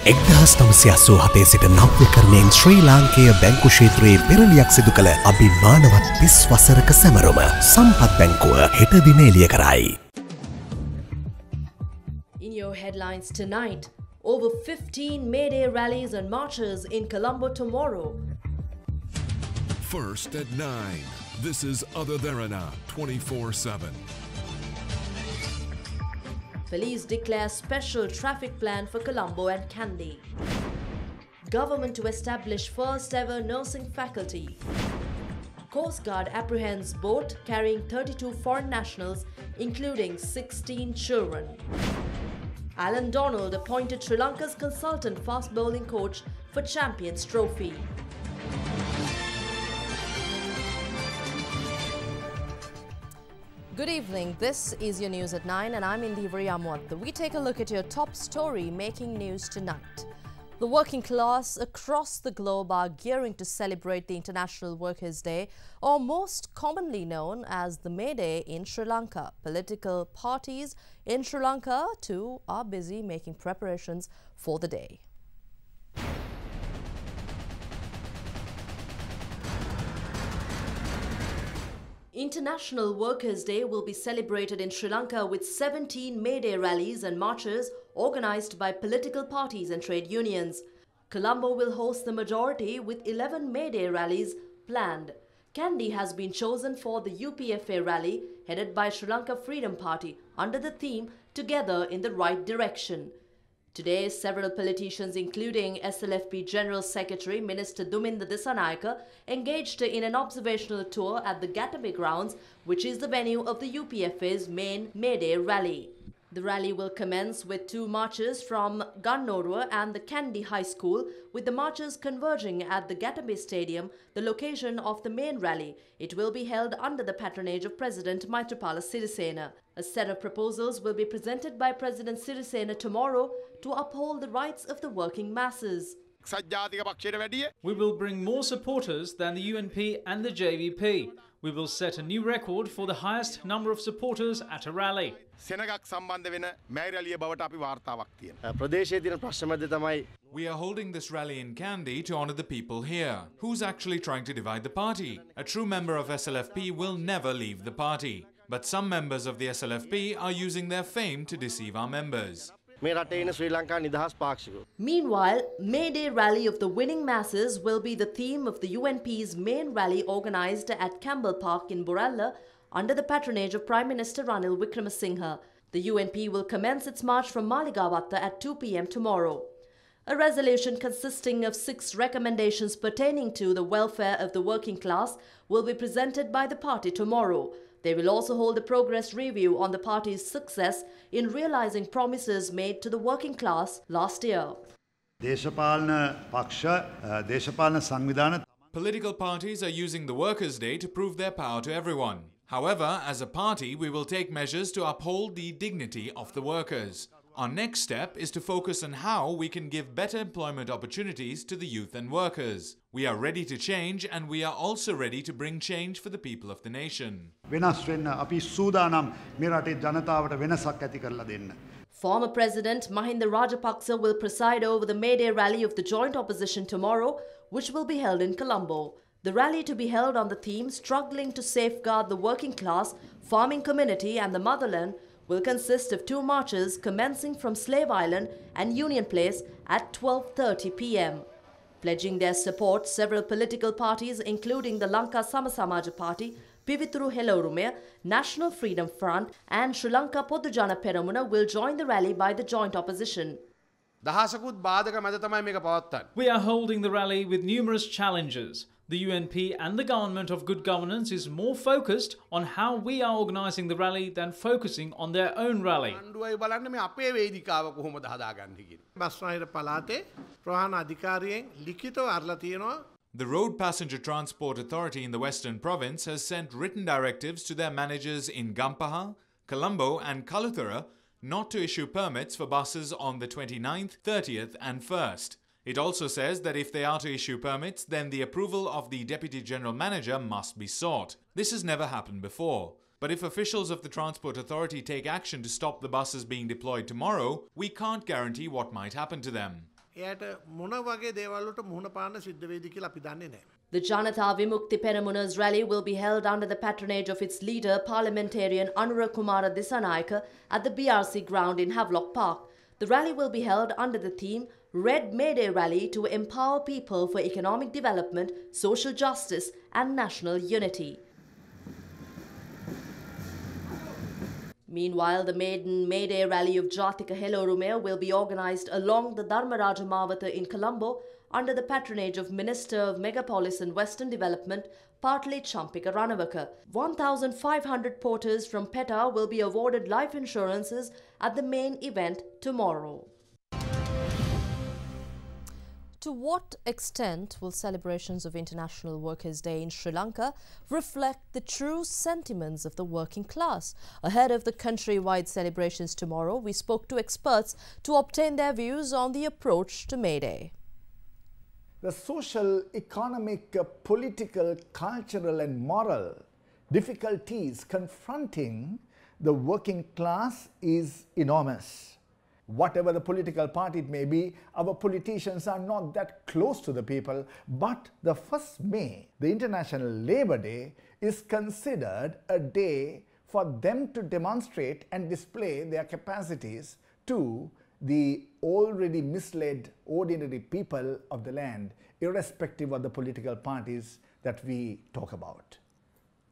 1987 සිට නව්‍යකරණයෙන් ශ්‍රී ලාංකේය බැංකු ක්ෂේත්‍රයේ පෙරලියක් සිදු කළ අභිමානවත් 30 වසරක සැමරුම සම්පත් බැංකුව හෙට දින එළිය කරයි. In your headlines tonight, over 15 May Day rallies and marches in Colombo tomorrow. First at 9. This is Other Derana 24/7. Police declare special traffic plan for Colombo and Kandy. Government to establish first ever nursing faculty. Coast Guard apprehends boat carrying 32 foreign nationals, including 16 children. Alan Donald appointed Sri Lanka's consultant fast bowling coach for Champions Trophy. Good evening, this is your news at 9 and I'm Indivari Amwat. We take a look at your top story making news tonight. The working class across the globe are gearing to celebrate the International Workers' Day, or most commonly known as the May Day in Sri Lanka. Political parties in Sri Lanka too are busy making preparations for the day. International Workers' Day will be celebrated in Sri Lanka with 17 May Day rallies and marches organised by political parties and trade unions. Colombo will host the majority with 11 May Day rallies planned. Kandy has been chosen for the UPFA rally headed by Sri Lanka Freedom Party under the theme Together in the Right Direction. Today, several politicians including SLFP General Secretary Minister Duminda Disanayake engaged in an observational tour at the Gatabe grounds, which is the venue of the UPFA's main May Day rally. The rally will commence with 2 marches from Gannorwa and the Kandy High School, with the marches converging at the Gatabe Stadium, the location of the main rally. It will be held under the patronage of President Maithripala Sirisena. A set of proposals will be presented by President Sirisena tomorrow to uphold the rights of the working masses. We will bring more supporters than the UNP and the JVP. We will set a new record for the highest number of supporters at a rally. We are holding this rally in Kandy to honour the people here. Who's actually trying to divide the party? A true member of SLFP will never leave the party. But some members of the SLFP are using their fame to deceive our members. Meanwhile, May Day rally of the winning masses will be the theme of the UNP's main rally organised at Campbell Park in Borella under the patronage of Prime Minister Ranil Wickremesinghe. The UNP will commence its march from Maligawatta at 2 p.m. tomorrow. A resolution consisting of 6 recommendations pertaining to the welfare of the working class will be presented by the party tomorrow. They will also hold a progress review on the party's success in realising promises made to the working class last year. Political parties are using the Workers' Day to prove their power to everyone. However, as a party, we will take measures to uphold the dignity of the workers. Our next step is to focus on how we can give better employment opportunities to the youth and workers. We are ready to change, and we are also ready to bring change for the people of the nation. Former President Mahinda Rajapaksa will preside over the May Day rally of the joint opposition tomorrow, which will be held in Colombo. The rally to be held on the theme Struggling to Safeguard the Working Class, Farming Community and the Motherland will consist of 2 marches commencing from Slave Island and Union Place at 12:30 p.m. Pledging their support, several political parties including the Lanka Samasamaja Party, Pivituru Helorume, National Freedom Front and Sri Lanka Podujana Peramuna will join the rally by the joint opposition. We are holding the rally with numerous challenges. The UNP and the Government of Good Governance is more focused on how we are organising the rally than focusing on their own rally. The Road Passenger Transport Authority in the Western Province has sent written directives to their managers in Gampaha, Colombo and Kaluthura not to issue permits for buses on the 29th, 30th and 1st. It also says that if they are to issue permits, then the approval of the Deputy General Manager must be sought. This has never happened before. But if officials of the Transport Authority take action to stop the buses being deployed tomorrow, we can't guarantee what might happen to them. එයාට මොන වගේ දේවල් වලට මුහුණ පාන්න සිද්ධ වෙයිද කියලා අපි දන්නේ නැහැ. The Janatha Vimukti Penamuna's rally will be held under the patronage of its leader, parliamentarian Anura Kumara Dissanayake, at the BRC ground in Havelock Park. The rally will be held under the theme Red May Day Rally to empower people for economic development, social justice and national unity. Meanwhile, the maiden May Day Rally of Jatika Helorume will be organised along the Dharmaraja Mavata in Colombo under the patronage of Minister of Megapolis and Western Development, Partly Champika Ranavaka. 1,500 porters from PETA will be awarded life insurances at the main event tomorrow. To what extent will celebrations of International Workers' Day in Sri Lanka reflect the true sentiments of the working class? Ahead of the countrywide celebrations tomorrow, we spoke to experts to obtain their views on the approach to May Day. The social, economic, political, cultural and moral difficulties confronting the working class is enormous. Whatever the political party it may be, our politicians are not that close to the people, but the 1st May, the International Labour Day, is considered a day for them to demonstrate and display their capacities to the already misled ordinary people of the land, irrespective of the political parties that we talk about.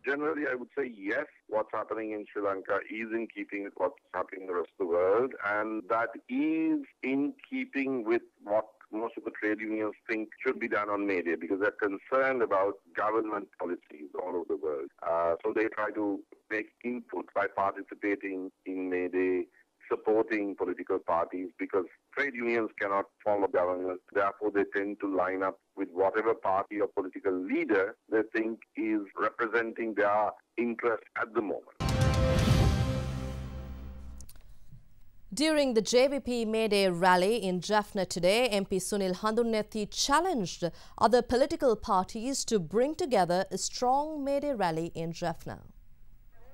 Generally, I would say yes, what's happening in Sri Lanka is in keeping with what's happening in the rest of the world, and that is in keeping with what most of the trade unions think should be done on May Day, because they're concerned about government policies all over the world. So they try to make input by participating in May Day, supporting political parties, because trade unions cannot follow government. Therefore, they tend to line up with whatever party or political leader they think is representing their interest at the moment. During the JVP May Day rally in Jaffna today, MP Sunil Handunnethi challenged other political parties to bring together a strong May Day rally in Jaffna.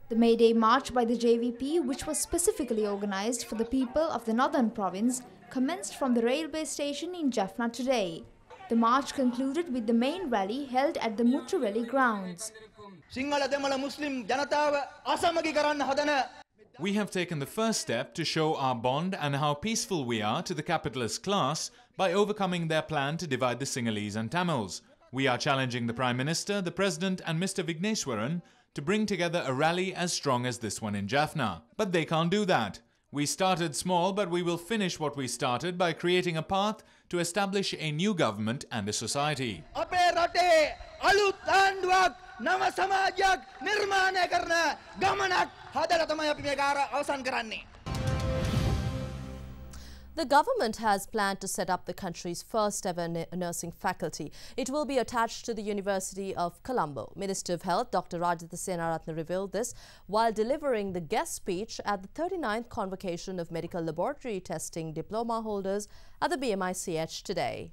The May Day march by the JVP, which was specifically organised for the people of the northern province, commenced from the railway station in Jaffna today. The march concluded with the main rally held at the Mutruveli grounds. We have taken the first step to show our bond and how peaceful we are to the capitalist class by overcoming their plan to divide the Sinhalese and Tamils. We are challenging the Prime Minister, the President and Mr. Vigneswaran to bring together a rally as strong as this one in Jaffna. But they can't do that. We started small, but we will finish what we started by creating a path to establish a new government and a society. The government has planned to set up the country's first ever nursing faculty. It will be attached to the University of Colombo. Minister of Health Dr. Rajitha Senaratne revealed this while delivering the guest speech at the 39th Convocation of Medical Laboratory Testing Diploma holders at the BMICH today.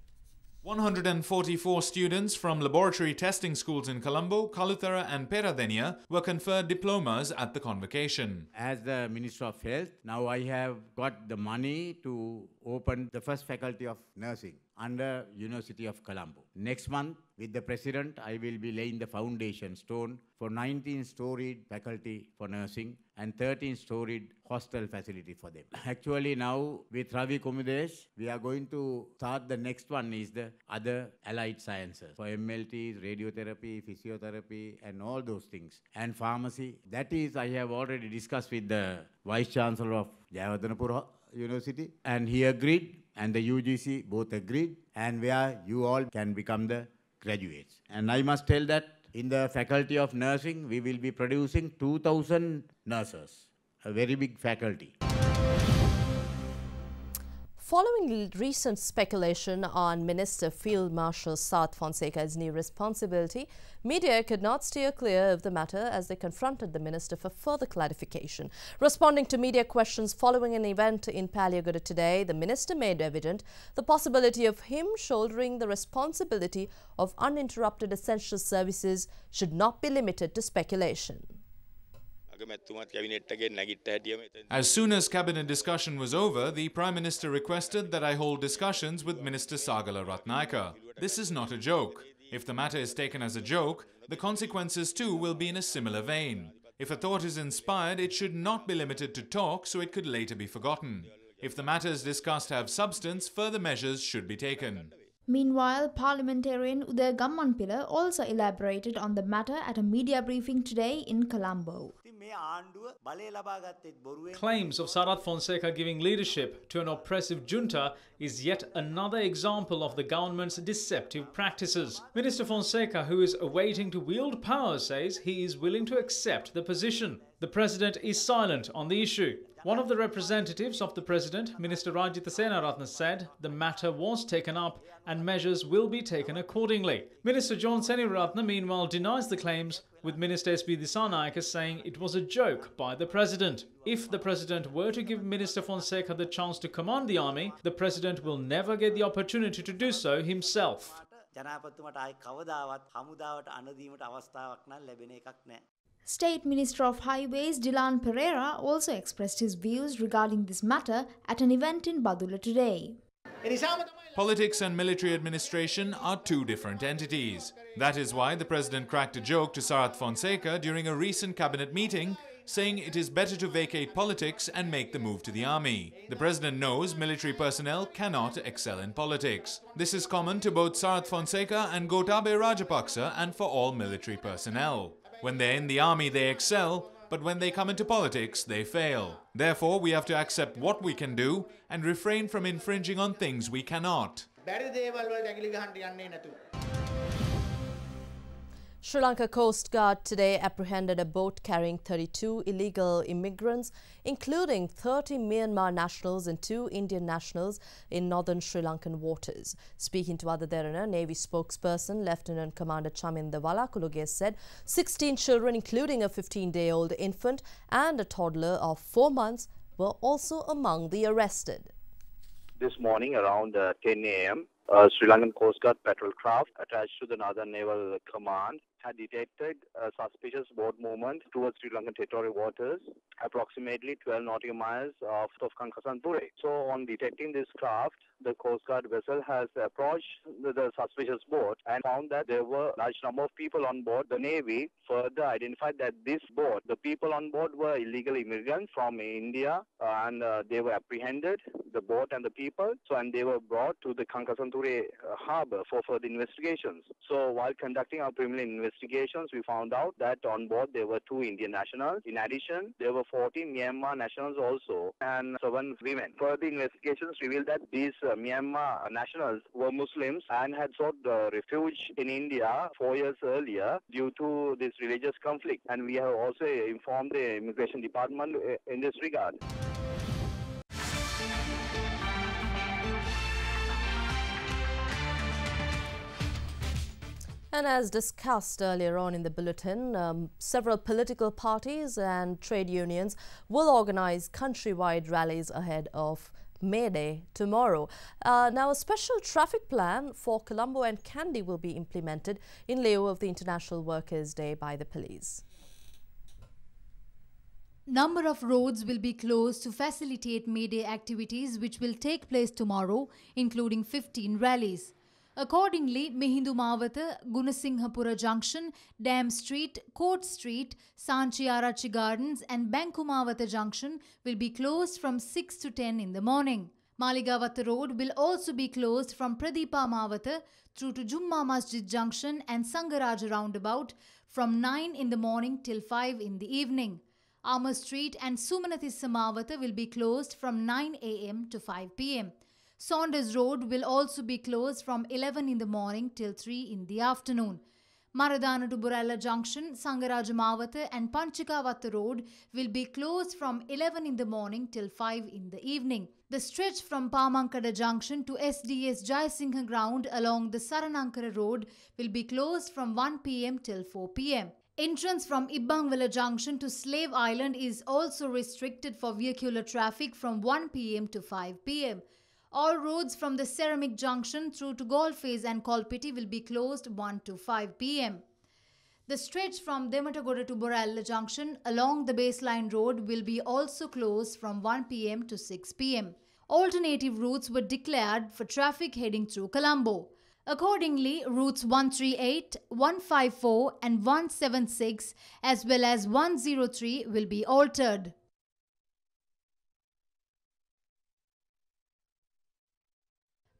144 students from laboratory testing schools in Colombo, Kaluthara and Peradeniya were conferred diplomas at the convocation. As the Minister of Health, now I have got the money to open the first faculty of nursing under University of Colombo. Next month, with the President, I will be laying the foundation stone for 19-storied faculty for nursing and 13-storied hostel facility for them. Actually now, with Ravi Kumadesh, we are going to start the next one is the other allied sciences. For MLTs, radiotherapy, physiotherapy and all those things. And pharmacy, that is I have already discussed with the Vice Chancellor of Jayawardenepura University and he agreed and the UGC both agreed and where you all can become the graduates. And I must tell that in the Faculty of Nursing, we will be producing 2,000 nurses, a very big faculty. Following recent speculation on Minister Field Marshal Saad Fonseca's new responsibility, media could not steer clear of the matter as they confronted the minister for further clarification. Responding to media questions following an event in Paliagoda today, the minister made evident the possibility of him shouldering the responsibility of uninterrupted essential services should not be limited to speculation. As soon as cabinet discussion was over, the Prime Minister requested that I hold discussions with Minister Sagala Ratnayaka. This is not a joke. If the matter is taken as a joke, the consequences too will be in a similar vein. If a thought is inspired, it should not be limited to talk so it could later be forgotten. If the matters discussed have substance, further measures should be taken. Meanwhile, parliamentarian Uday Gammanpila also elaborated on the matter at a media briefing today in Colombo. Claims of Sarath Fonseca giving leadership to an oppressive junta is yet another example of the government's deceptive practices. Minister Fonseca, who is awaiting to wield power, says he is willing to accept the position. The president is silent on the issue. One of the representatives of the president, Minister Rajitha Senaratne, said the matter was taken up and measures will be taken accordingly. Minister John Seniratne meanwhile denies the claims, with Minister S.B. Dissanayake saying it was a joke by the president. If the president were to give Minister Fonseca the chance to command the army, the president will never get the opportunity to do so himself. State Minister of Highways Dylan Pereira also expressed his views regarding this matter at an event in Badula today. Politics and military administration are two different entities. That is why the president cracked a joke to Sarath Fonseca during a recent cabinet meeting, saying it is better to vacate politics and make the move to the army. The president knows military personnel cannot excel in politics. This is common to both Sarath Fonseca and Gotabaya Rajapaksa and for all military personnel. When they're in the army, they excel, but when they come into politics, they fail. Therefore, we have to accept what we can do and refrain from infringing on things we cannot. Sri Lanka Coast Guard today apprehended a boat carrying 32 illegal immigrants, including 30 Myanmar nationals and 2 Indian nationals in northern Sri Lankan waters. Speaking to Ada Derana, Navy spokesperson Lieutenant Commander Chaminda Walakuluge said 16 children, including a 15-day-old infant and a toddler of 4 months, were also among the arrested. This morning around 10 a.m., Sri Lankan Coast Guard patrol craft attached to the Northern Naval Command had detected a suspicious boat movement towards Sri Lankan territorial waters, approximately 12 nautical miles off of Kankasanpure. So on detecting this craft, the Coast Guard vessel has approached the suspicious boat and found that there were a large number of people on board. The Navy further identified that this boat, the people on board were illegal immigrants from India, and they were apprehended, the boat and the people, and they were brought to the Kankasanpure harbour for further investigations. So while conducting our preliminary investigations, we found out that on board there were 2 Indian nationals. In addition, there were 14 Myanmar nationals also and 7 women. Further investigations revealed that these Myanmar nationals were Muslims and had sought refuge in India 4 years earlier due to this religious conflict. And we have also informed the Immigration Department in this regard. And as discussed earlier on in the bulletin, several political parties and trade unions will organize countrywide rallies ahead of May Day tomorrow. Now, a special traffic plan for Colombo and Kandy will be implemented in lieu of the International Workers' Day by the police. Number of roads will be closed to facilitate May Day activities which will take place tomorrow, including 15 rallies. Accordingly, Mehindu Mawatha, Gunasinghapura Junction, Dam Street, Court Street, Sanchiarachi Gardens and Bankumawatha Junction will be closed from 6 to 10 in the morning. Maligawatha Road will also be closed from Pradeepa Mawatha through to Jumma Masjid Junction and Sangaraja Roundabout from 9 in the morning till 5 in the evening. Amar Street and Sumanathissa Mawatha will be closed from 9 a.m. to 5 p.m. Saunders Road will also be closed from 11 in the morning till 3 in the afternoon. Maradana to Burella Junction, Sangaraja Mawatha and Panchikawatha Road will be closed from 11 in the morning till 5 in the evening. The stretch from Pamankada Junction to SDS Jayasingha Ground along the Saranankara Road will be closed from 1 p.m. till 4 p.m. Entrance from Ibbangwala Junction to Slave Island is also restricted for vehicular traffic from 1 p.m. to 5 p.m. All roads from the Ceramic Junction through to Golface and Kolpiti will be closed 1 to 5 p.m. The stretch from Dematagoda to Boralla Junction along the baseline road will be also closed from 1 pm to 6 pm. Alternative routes were declared for traffic heading through Colombo. Accordingly, routes 138, 154 and 176 as well as 103 will be altered.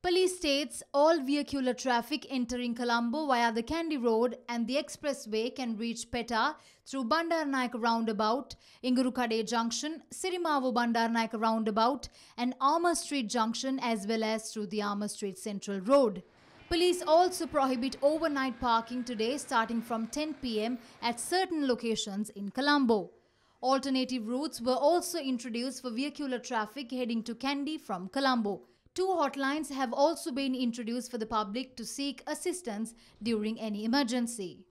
Police states all vehicular traffic entering Colombo via the Kandy Road and the expressway can reach Petta through Bandaranaike Roundabout, Ingurukade Junction, Sirimavu Bandaranaike Roundabout and Armour Street Junction as well as through the Armour Street Central Road. Police also prohibit overnight parking today starting from 10 pm at certain locations in Colombo. Alternative routes were also introduced for vehicular traffic heading to Kandy from Colombo. 2 hotlines have also been introduced for the public to seek assistance during any emergency.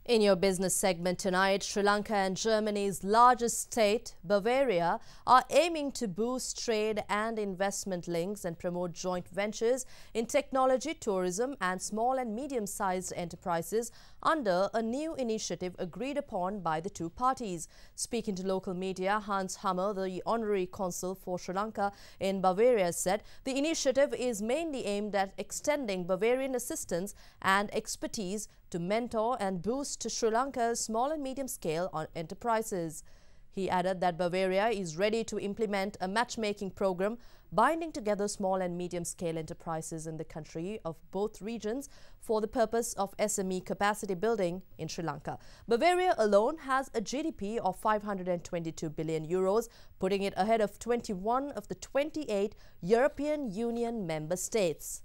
In your business segment tonight, Sri Lanka and Germany's largest state, Bavaria, are aiming to boost trade and investment links and promote joint ventures in technology, tourism and small and medium-sized enterprises under a new initiative agreed upon by the two parties. Speaking to local media, Hans Hammer, the honorary consul for Sri Lanka in Bavaria, said the initiative is mainly aimed at extending Bavarian assistance and expertise to mentor and boost Sri Lanka's small and medium-scale enterprises. He added that Bavaria is ready to implement a matchmaking program binding together small and medium-scale enterprises in the country of both regions for the purpose of SME capacity building in Sri Lanka. Bavaria alone has a GDP of 522 billion euros, putting it ahead of 21 of the 28 European Union member states.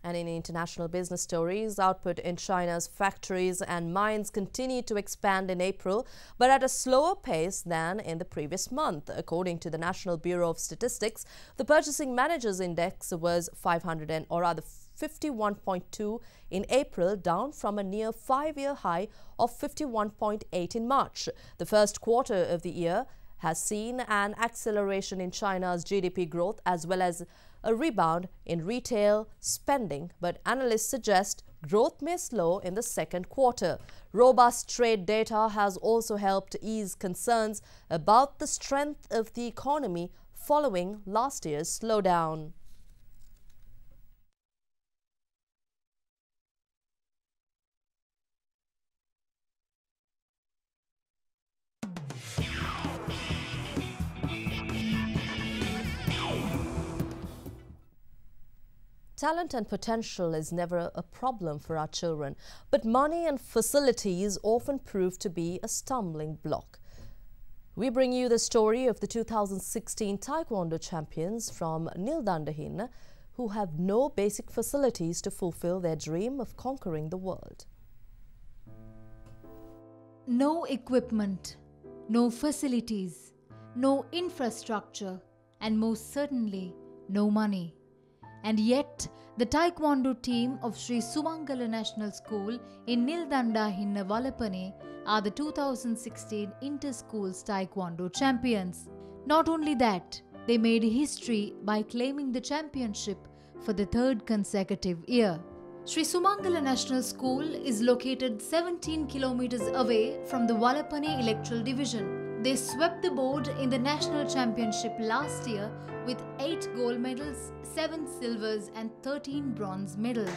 And in international business stories, output in China's factories and mines continued to expand in April, but at a slower pace than in the previous month. According to the National Bureau of Statistics, the Purchasing Managers Index was 51.2 in April, down from a near 5-year high of 51.8 in March. The first quarter of the year has seen an acceleration in China's GDP growth as well as a rebound in retail spending, but analysts suggest growth may slow in the second quarter. Robust trade data has also helped ease concerns about the strength of the economy following last year's slowdown. Talent and potential is never a problem for our children, but money and facilities often prove to be a stumbling block. We bring you the story of the 2016 Taekwondo champions from Nildandahin who have no basic facilities to fulfill their dream of conquering the world. No equipment, no facilities, no infrastructure, and most certainly no money. And yet, the Taekwondo team of Sri Sumangala National School in Nildandahinna Valapane are the 2016 Inter-Schools Taekwondo champions. Not only that, they made history by claiming the championship for the 3rd consecutive year. Sri Sumangala National School is located 17 kilometers away from the Valapane Electoral Division. They swept the board in the national championship last year with 8 gold medals, 7 silvers and 13 bronze medals.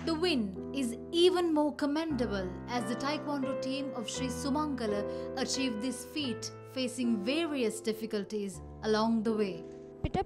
The win is even more commendable as the Taekwondo team of Sri Sumangala achieved this feat facing various difficulties along the way. The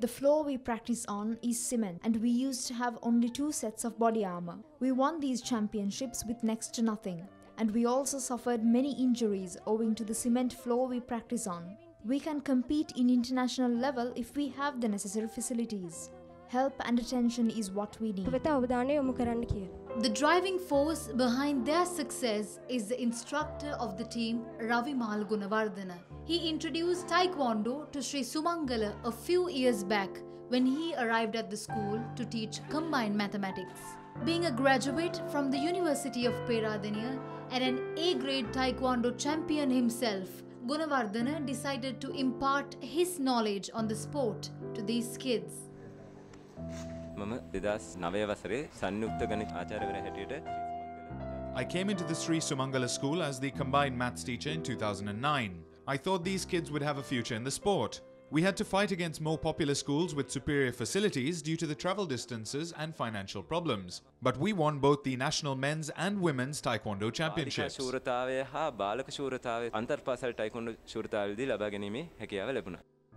floor we practice on is cement and we used to have only 2 sets of body armor. We won these championships with next to nothing and we also suffered many injuries owing to the cement floor we practice on. We can compete in international level if we have the necessary facilities. Help and attention is what we need. The driving force behind their success is the instructor of the team, Ravimal Gunawardena. He introduced Taekwondo to Sri Sumangala a few years back when he arrived at the school to teach combined mathematics. Being a graduate from the University of Peradeniya and an A-grade Taekwondo champion himself, Gunawardena decided to impart his knowledge on the sport to these kids. I came into the Sri Sumangala school as the combined maths teacher in 2009. I thought these kids would have a future in the sport. We had to fight against more popular schools with superior facilities due to the travel distances and financial problems. But we won both the national men's and women's Taekwondo championships.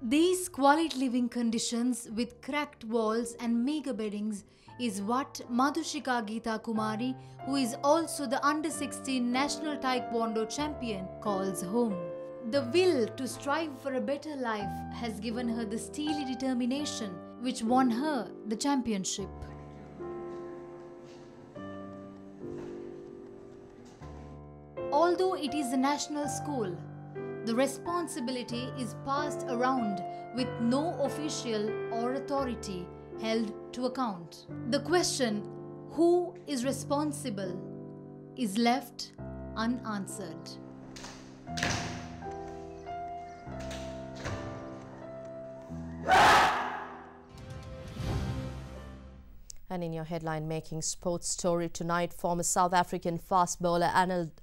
These quiet living conditions with cracked walls and meager beddings is what Madhushika Geeta Kumari, who is also the under-16 national Taekwondo champion, calls home. The will to strive for a better life has given her the steely determination which won her the championship. Although it is a national school, the responsibility is passed around with no official or authority held to account. The question, who is responsible, is left unanswered. And in your headline-making sports story tonight, former South African fast bowler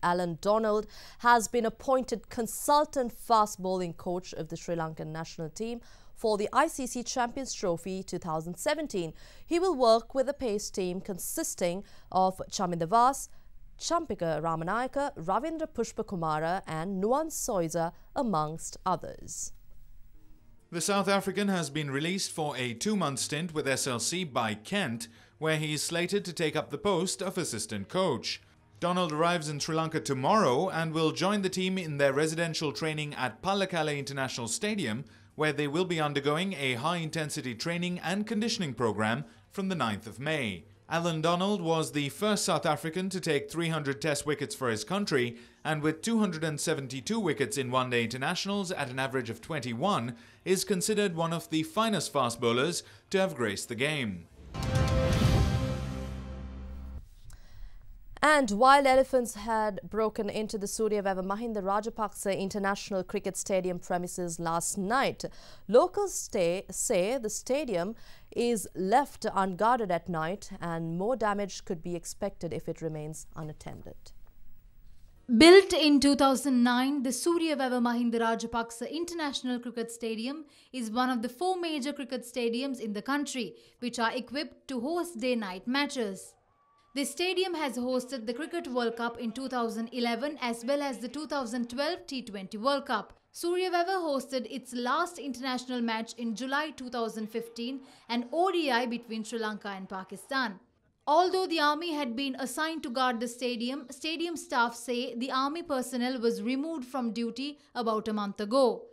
Alan Donald has been appointed consultant fast bowling coach of the Sri Lankan national team for the ICC Champions Trophy 2017. He will work with a pace team consisting of Chaminda Vas, Champika Ramanayaka, Ravindra Pushpakumara and Nuwan Soiza, amongst others. The South African has been released for a 2-month stint with SLC by Kent, where he is slated to take up the post of assistant coach. Donald arrives in Sri Lanka tomorrow and will join the team in their residential training at Pallekele International Stadium, where they will be undergoing a high-intensity training and conditioning program from the 9th of May. Alan Donald was the first South African to take 300 test wickets for his country, and with 272 wickets in one-day internationals at an average of 21, is considered one of the finest fast bowlers to have graced the game. And wild elephants had broken into the Suryaveva Mahinda Rajapaksa International Cricket Stadium premises last night. Locals say the stadium is left unguarded at night and more damage could be expected if it remains unattended. Built in 2009, the Suryaveva Mahinda Rajapaksa International Cricket Stadium is one of the 4 major cricket stadiums in the country, which are equipped to host day-night matches. This stadium has hosted the Cricket World Cup in 2011 as well as the 2012 T20 World Cup. Suryaveva hosted its last international match in July 2015, an ODI between Sri Lanka and Pakistan. Although the army had been assigned to guard the stadium staff say the army personnel was removed from duty about a month ago.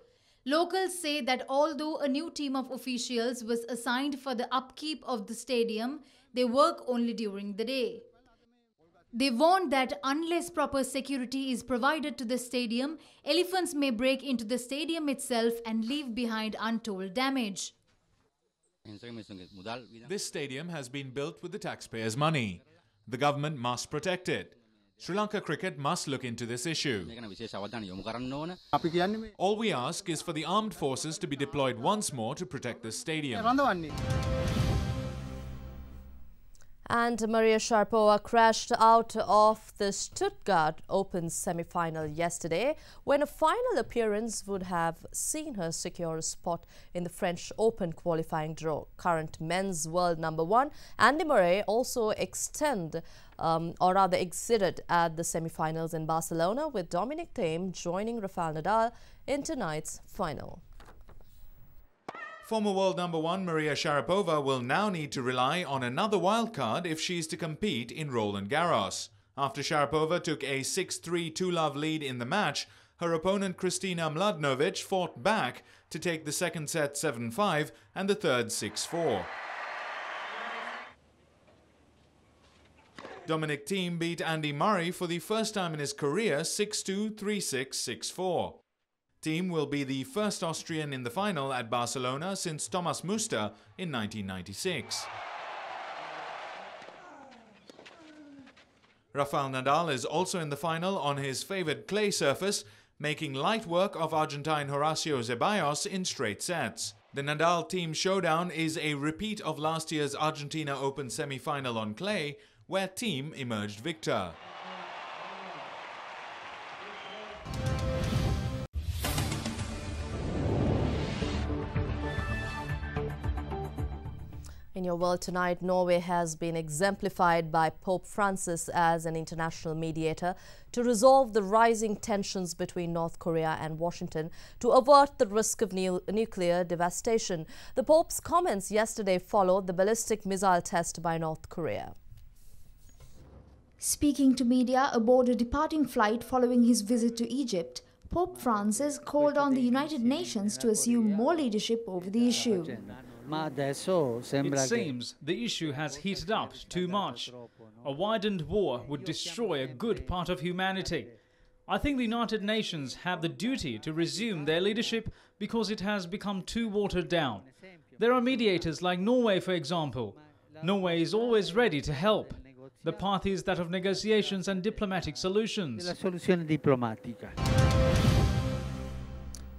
Locals say that although a new team of officials was assigned for the upkeep of the stadium, they work only during the day. They warned that unless proper security is provided to the stadium, elephants may break into the stadium itself and leave behind untold damage. This stadium has been built with the taxpayers' money. The government must protect it. Sri Lanka cricket must look into this issue. All we ask is for the armed forces to be deployed once more to protect this stadium. And Maria Sharapova crashed out of the Stuttgart Open semi-final yesterday when a final appearance would have seen her secure a spot in the French Open qualifying draw. Current men's world number 1 Andy Murray also exited at the semi-finals in Barcelona, with Dominic Thiem joining Rafael Nadal in tonight's final. Former world number 1 Maria Sharapova will now need to rely on another wildcard if she is to compete in Roland Garros. After Sharapova took a 6-3 2-love lead in the match, her opponent Kristina Mladenovic fought back to take the second set 7-5 and the third 6-4. Dominic Thiem beat Andy Murray for the first time in his career 6-2, 3-6, 6-4. Thiem will be the first Austrian in the final at Barcelona since Thomas Muster in 1996. Rafael Nadal is also in the final on his favoured clay surface, making light work of Argentine Horacio Zeballos in straight sets. The Nadal-Thiem showdown is a repeat of last year's Argentina Open semi-final on clay, where Thiem emerged victor. In your world tonight, Norway has been exemplified by Pope Francis as an international mediator to resolve the rising tensions between North Korea and Washington to avert the risk of nuclear devastation. The Pope's comments yesterday followed the ballistic missile test by North Korea. Speaking to media aboard a departing flight following his visit to Egypt, Pope Francis called on the United Nations to assume more leadership over the issue. It seems the issue has heated up too much. A widened war would destroy a good part of humanity. I think the United Nations have the duty to resume their leadership because it has become too watered down. There are mediators like Norway, for example. Norway is always ready to help. The path is that of negotiations and diplomatic solutions.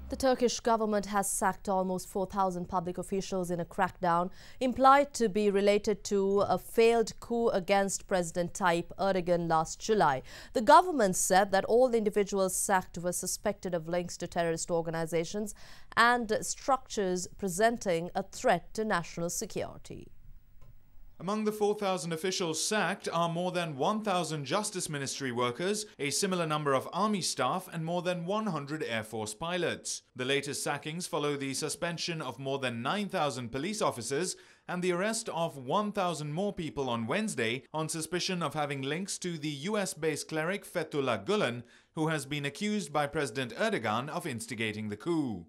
The Turkish government has sacked almost 4,000 public officials in a crackdown implied to be related to a failed coup against President Tayyip Erdogan last July. The government said that all the individuals sacked were suspected of links to terrorist organizations and structures presenting a threat to national security. Among the 4,000 officials sacked are more than 1,000 Justice Ministry workers, a similar number of army staff and more than 100 Air Force pilots. The latest sackings follow the suspension of more than 9,000 police officers and the arrest of 1,000 more people on Wednesday on suspicion of having links to the US-based cleric Fethullah Gulen, who has been accused by President Erdogan of instigating the coup.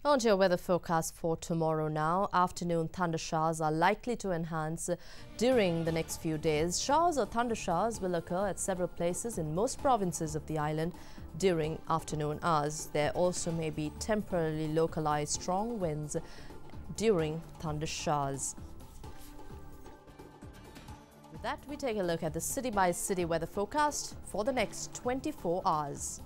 On to your weather forecast for tomorrow now. Afternoon thunder showers are likely to enhance during the next few days. Showers or thunder showers will occur at several places in most provinces of the island during afternoon hours. There also may be temporarily localized strong winds during thunder showers. With that, we take a look at the city-by-city weather forecast for the next 24 hours.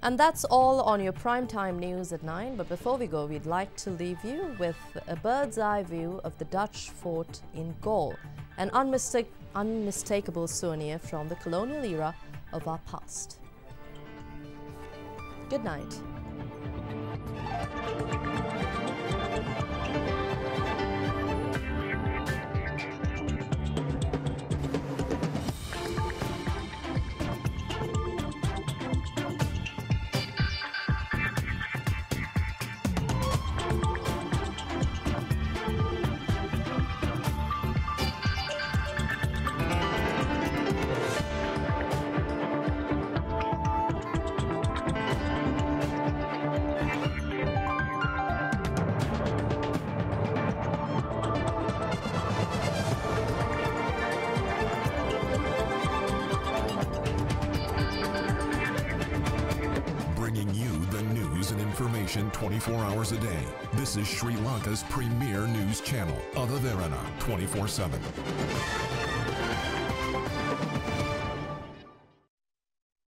And that's all on your primetime news at 9. But before we go, we'd like to leave you with a bird's eye view of the Dutch fort in Gaul, an unmistakable souvenir from the colonial era of our past. Good night. Information 24 hours a day. This is Sri Lanka's premier news channel, Derana, 24/7.